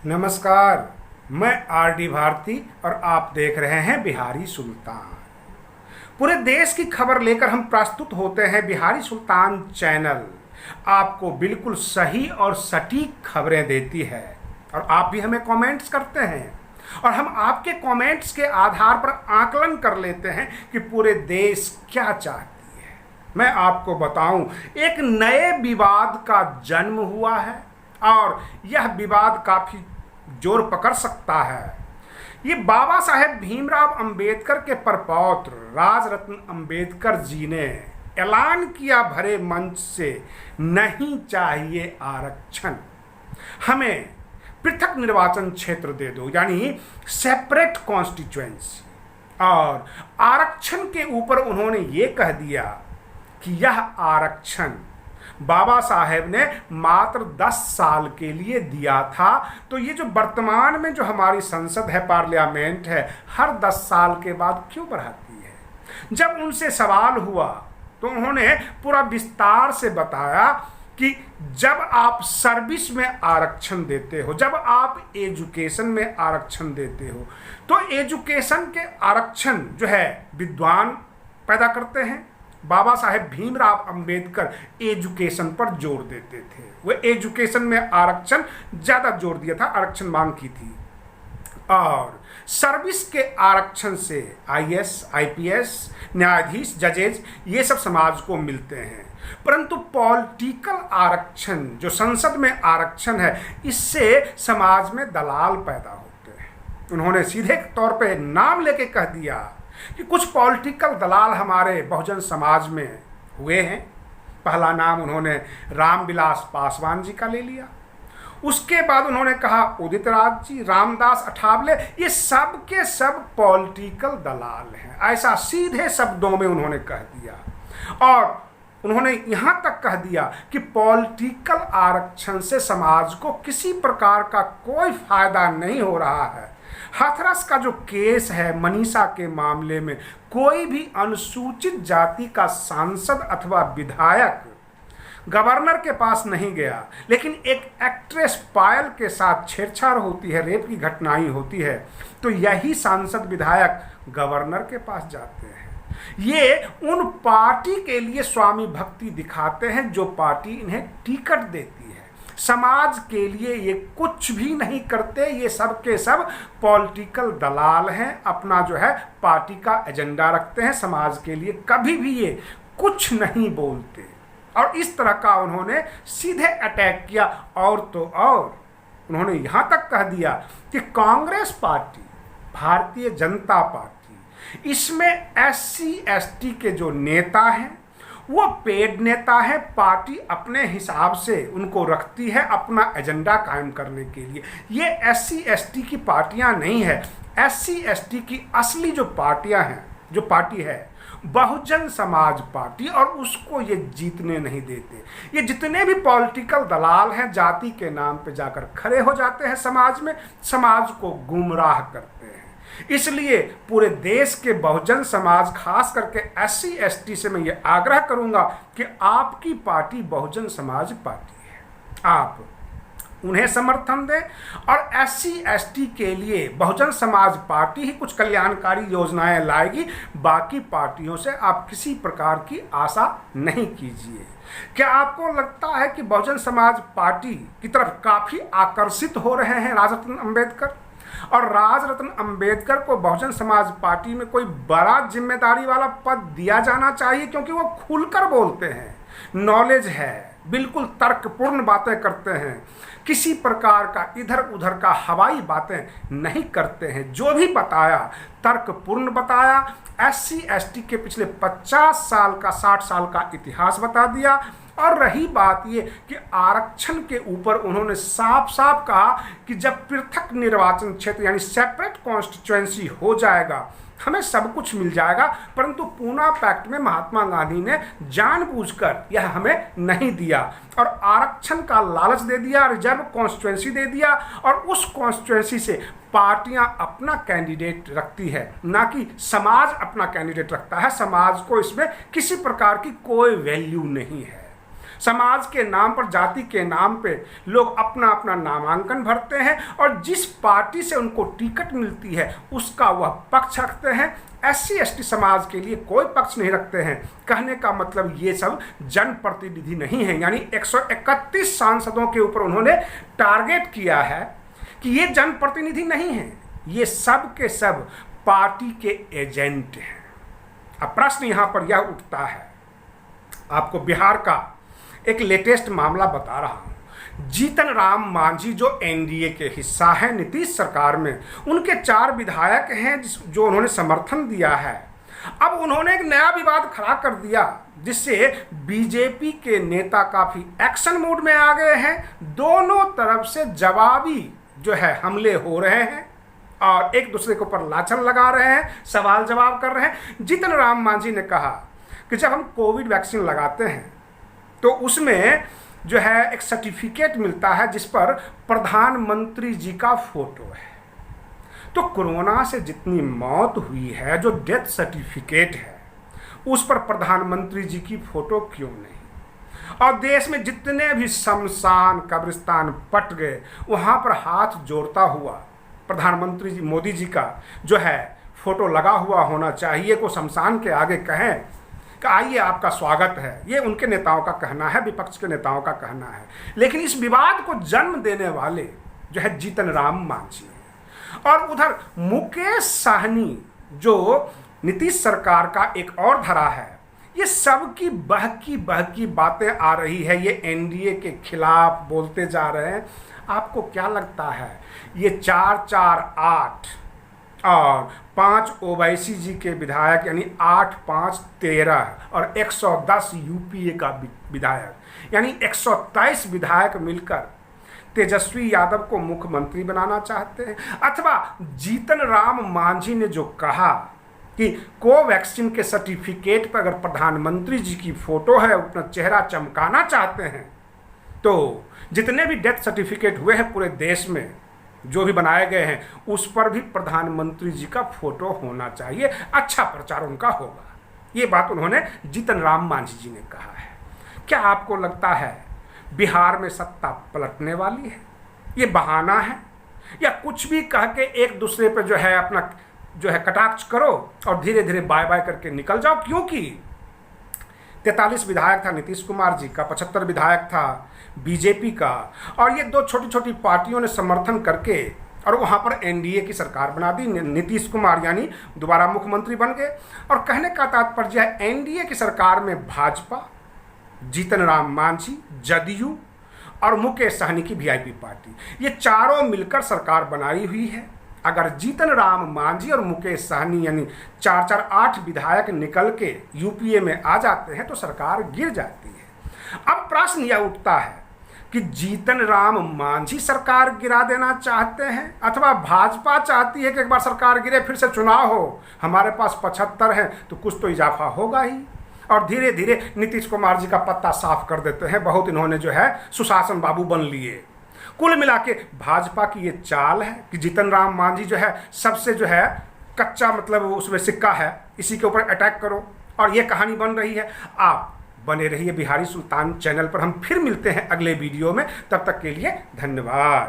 नमस्कार, मैं आर.डी. भारती और आप देख रहे हैं बिहारी सुल्तान। पूरे देश की खबर लेकर हम प्रस्तुत होते हैं बिहारी सुल्तान चैनल। आपको बिल्कुल सही और सटीक खबरें देती है और आप भी हमें कमेंट्स करते हैं और हम आपके कमेंट्स के आधार पर आकलन कर लेते हैं कि पूरे देश क्या चाहती है। मैं आपको बताऊं, एक नए विवाद का जन्म हुआ है और यह विवाद काफी जोर पकड़ सकता है। ये बाबा साहेब भीमराव अंबेडकर के परपौत्र राजरत्न अंबेडकर जी ने ऐलान किया भरे मंच से, नहीं चाहिए आरक्षण, हमें पृथक निर्वाचन क्षेत्र दे दो, यानी सेपरेट कॉन्स्टिट्यूएंसी। और आरक्षण के ऊपर उन्होंने ये कह दिया कि यह आरक्षण बाबा साहेब ने मात्र 10 साल के लिए दिया था। तो ये जो वर्तमान में जो हमारी संसद है, पार्लियामेंट है, हर 10 साल के बाद क्यों बढ़ाती है? जब उनसे सवाल हुआ तो उन्होंने पूरा विस्तार से बताया कि जब आप सर्विस में आरक्षण देते हो, जब आप एजुकेशन में आरक्षण देते हो, तो एजुकेशन के आरक्षण जो है विद्वान पैदा करते हैं। बाबा साहेब भीमराव अंबेडकर एजुकेशन पर जोर देते थे, वो एजुकेशन में आरक्षण ज़्यादा जोर दिया था, आरक्षण मांग की थी। और सर्विस के आरक्षण से आईएएस, आईपीएस, न्यायाधीश, जजेज ये सब समाज को मिलते हैं। परंतु पॉलिटिकल आरक्षण जो संसद में आरक्षण है, इससे समाज में दलाल पैदा होते हैं। उन्होंने सीधे तौर पे नाम लेके कह दिया कि कुछ पॉलिटिकल दलाल हमारे बहुजन समाज में हुए हैं। पहला नाम उन्होंने रामविलास पासवान जी का ले लिया। उसके बाद उन्होंने कहा उदित राज जी, रामदास अठावले, ये सब के सब पॉलिटिकल दलाल हैं। ऐसा सीधे शब्दों में उन्होंने कह दिया और उन्होंने यहाँ तक कह दिया कि पॉलिटिकल आरक्षण से समाज को किसी प्रकार का कोई फायदा नहीं हो रहा है। हाथरस का जो केस है, मनीषा के मामले में कोई भी अनुसूचित जाति का सांसद अथवा विधायक गवर्नर के पास नहीं गया, लेकिन एक एक्ट्रेस पायल के साथ छेड़छाड़ होती है, रेप की घटनाएं होती है, तो यही सांसद विधायक गवर्नर के पास जाते हैं। ये उन पार्टी के लिए स्वामी भक्ति दिखाते हैं जो पार्टी इन्हें टिकट देती है। समाज के लिए ये कुछ भी नहीं करते। ये सब के सब पॉलिटिकल दलाल हैं, अपना जो है पार्टी का एजेंडा रखते हैं, समाज के लिए कभी भी ये कुछ नहीं बोलते। और इस तरह का उन्होंने सीधे अटैक किया। और तो और उन्होंने यहाँ तक कह दिया कि कांग्रेस पार्टी, भारतीय जनता पार्टी, इसमें SC ST के जो नेता हैं वो पेड नेता है। पार्टी अपने हिसाब से उनको रखती है अपना एजेंडा कायम करने के लिए। ये SC ST की पार्टियां नहीं है। SC ST की असली जो पार्टियां हैं, जो पार्टी है बहुजन समाज पार्टी, और उसको ये जीतने नहीं देते। ये जितने भी पॉलिटिकल दलाल हैं जाति के नाम पे जाकर खड़े हो जाते हैं समाज में, समाज को गुमराह करते हैं। इसलिए पूरे देश के बहुजन समाज, खास करके SC ST से मैं ये आग्रह करूंगा कि आपकी पार्टी बहुजन समाज पार्टी है, आप उन्हें समर्थन दें। और SC ST के लिए बहुजन समाज पार्टी ही कुछ कल्याणकारी योजनाएं लाएगी, बाकी पार्टियों से आप किसी प्रकार की आशा नहीं कीजिए। क्या आपको लगता है कि बहुजन समाज पार्टी की तरफ काफ़ी आकर्षित हो रहे हैं राजरत्न अंबेडकर? और राजरत्न अंबेडकर को बहुजन समाज पार्टी में कोई बड़ा जिम्मेदारी वाला पद दिया जाना चाहिए, क्योंकि वो खुलकर बोलते हैं, नॉलेज है, बिल्कुल तर्कपूर्ण बातें करते हैं, किसी प्रकार का इधर उधर का हवाई बातें नहीं करते हैं। जो भी बताया तर्कपूर्ण बताया। SC ST के पिछले 50 साल का, 60 साल का इतिहास बता दिया। और रही बात ये कि आरक्षण के ऊपर उन्होंने साफ साफ कहा कि जब पृथक निर्वाचन क्षेत्र यानी सेपरेट कॉन्स्टिट्यूएंसी हो जाएगा, हमें सब कुछ मिल जाएगा। परंतु पूना पैक्ट में महात्मा गांधी ने जानबूझकर यह हमें नहीं दिया और आरक्षण का लालच दे दिया, रिजर्व कॉन्स्टिट्यूएंसी दे दिया, और उस कॉन्स्टिट्यूएंसी से पार्टियां अपना कैंडिडेट रखती है, ना कि समाज अपना कैंडिडेट रखता है। समाज को इसमें किसी प्रकार की कोई वैल्यू नहीं है। समाज के नाम पर, जाति के नाम पे लोग अपना अपना नामांकन भरते हैं और जिस पार्टी से उनको टिकट मिलती है उसका वह पक्ष रखते हैं। SC ST समाज के लिए कोई पक्ष नहीं रखते हैं। कहने का मतलब ये सब जनप्रतिनिधि नहीं है, यानी 131 सांसदों के ऊपर उन्होंने टारगेट किया है कि ये जनप्रतिनिधि नहीं है, ये सब के सब पार्टी के एजेंट हैं। अब प्रश्न यहां पर यह उठता है, आपको बिहार का एक लेटेस्ट मामला बता रहा हूं। जीतन राम मांझी जो NDA के हिस्सा है नीतीश सरकार में, उनके 4 विधायक हैं जो उन्होंने समर्थन दिया है। अब उन्होंने एक नया विवाद खड़ा कर दिया जिससे बीजेपी के नेता काफी एक्शन मोड में आ गए हैं। दोनों तरफ से जवाबी जो है हमले हो रहे हैं और एक दूसरे के ऊपर लाछन लगा रहे हैं, सवाल जवाब कर रहे हैं। जीतन राम मांझी ने कहा कि जब हम कोविड वैक्सीन लगाते हैं तो उसमें जो है एक सर्टिफिकेट मिलता है जिस पर प्रधानमंत्री जी का फोटो है। तो कोरोना से जितनी मौत हुई है, जो डेथ सर्टिफिकेट है उस पर प्रधानमंत्री जी की फोटो क्यों नहीं? और देश में जितने भी शमशान कब्रिस्तान पट गए वहां पर हाथ जोड़ता हुआ प्रधानमंत्री जी मोदी जी का जो है फोटो लगा हुआ होना चाहिए। को शमशान के आगे कहें कि आइए आपका स्वागत है, ये उनके नेताओं का कहना है, विपक्ष के नेताओं का कहना है। लेकिन इस विवाद को जन्म देने वाले जो है जीतन राम मांझी और उधर मुकेश साहनी जो नीतीश सरकार का एक और धरा है। ये सब की बहकी बातें आ रही है, ये NDA के खिलाफ बोलते जा रहे हैं। आपको क्या लगता है ये 4-4-8 और 5 ओवैसी जी के विधायक यानी 8-5-13 और 110 UPA का विधायक यानी 123 विधायक मिलकर तेजस्वी यादव को मुख्यमंत्री बनाना चाहते हैं? अथवा जीतन राम मांझी ने जो कहा कि कोवैक्सीन के सर्टिफिकेट पर अगर प्रधानमंत्री जी की फोटो है, अपना चेहरा चमकाना चाहते हैं, तो जितने भी डेथ सर्टिफिकेट हुए हैं पूरे देश में जो भी बनाए गए हैं उस पर भी प्रधानमंत्री जी का फोटो होना चाहिए, अच्छा प्रचार उनका होगा। ये बात उन्होंने जीतन राम मांझी जी ने कहा है। क्या आपको लगता है बिहार में सत्ता पलटने वाली है? ये बहाना है या कुछ भी कह के एक दूसरे पर जो है अपना जो है कटाक्ष करो और धीरे धीरे बाय बाय करके निकल जाओ? क्योंकि 43 विधायक था नीतीश कुमार जी का, 75 विधायक था बीजेपी का, और ये 2 छोटी छोटी पार्टियों ने समर्थन करके और वहाँ पर NDA की सरकार बना दी। नीतीश कुमार यानी दोबारा मुख्यमंत्री बन गए। और कहने का तात्पर्य है NDA की सरकार में भाजपा, जीतन राम मांझी, जदयू और मुकेश सहनी की VIP पार्टी, ये चारों मिलकर सरकार बनाई हुई है। अगर जीतन राम मांझी और मुकेश सहनी यानी 4-4-8 विधायक निकल के UPA में आ जाते हैं तो सरकार गिर जाती है। अब प्रश्न यह उठता है कि जीतन राम मांझी सरकार गिरा देना चाहते हैं अथवा भाजपा चाहती है कि एक बार सरकार गिरे फिर से चुनाव हो, हमारे पास 75 हैं तो कुछ तो इजाफा होगा ही, और धीरे धीरे नीतीश कुमार जी का पत्ता साफ कर देते हैं। बहुत इन्होंने जो है सुशासन बाबू बन लिए। कुल मिला के भाजपा की ये चाल है कि जीतन राम मांझी जो है सबसे जो है कच्चा मतलब उसमें सिक्का है, इसी के ऊपर अटैक करो, और ये कहानी बन रही है। आप बने रहिए बिहारी सुल्तान चैनल पर। हम फिर मिलते हैं अगले वीडियो में, तब तक के लिए धन्यवाद।